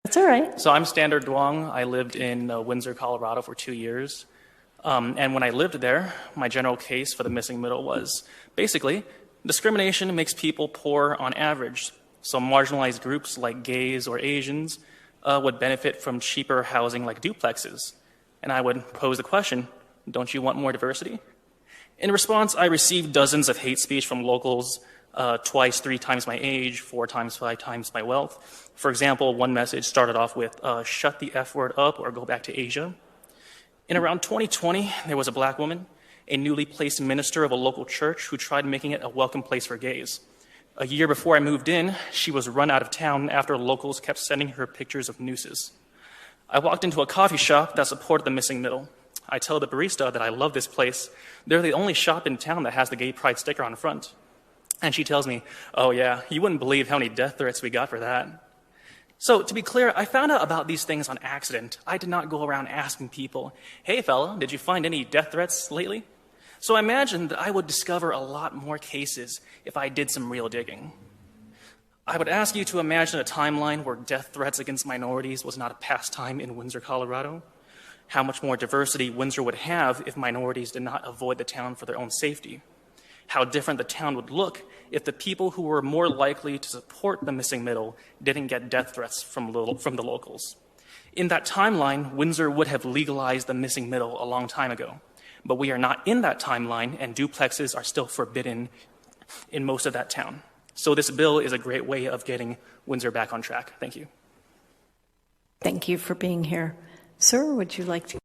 That's all right. So I'm Standard Duong. I lived in Windsor, Colorado for 2 years. And when I lived there, my general case for the missing middle was basically discrimination makes people poor on average. So marginalized groups like gays or Asians would benefit from cheaper housing like duplexes. And I would pose the question, don't you want more diversity? In response, I received dozens of hate speech from locals, twice, 3 times my age, 4 times, 5 times my wealth. For example, one message started off with, shut the F word up or go back to Asia. In around 2020, there was a black woman, a newly placed minister of a local church who tried making it a welcome place for gays. A year before I moved in, she was run out of town after locals kept sending her pictures of nooses. I walked into a coffee shop that supported the missing middle. I tell the barista that I love this place. They're the only shop in town that has the gay pride sticker on the front. And she tells me, oh yeah, you wouldn't believe how many death threats we got for that. So to be clear, I found out about these things on accident. I did not go around asking people, hey fella, did you find any death threats lately? So I imagined that I would discover a lot more cases if I did some real digging. I would ask you to imagine a timeline where death threats against minorities was not a pastime in Windsor, Colorado. How much more diversity Windsor would have if minorities did not avoid the town for their own safety. How different the town would look if the people who were more likely to support the missing middle didn't get death threats from the locals. In that timeline, Windsor would have legalized the missing middle a long time ago. But we are not in that timeline, and duplexes are still forbidden in most of that town. So this bill is a great way of getting Windsor back on track. Thank you. Thank you for being here. Sir, would you like to?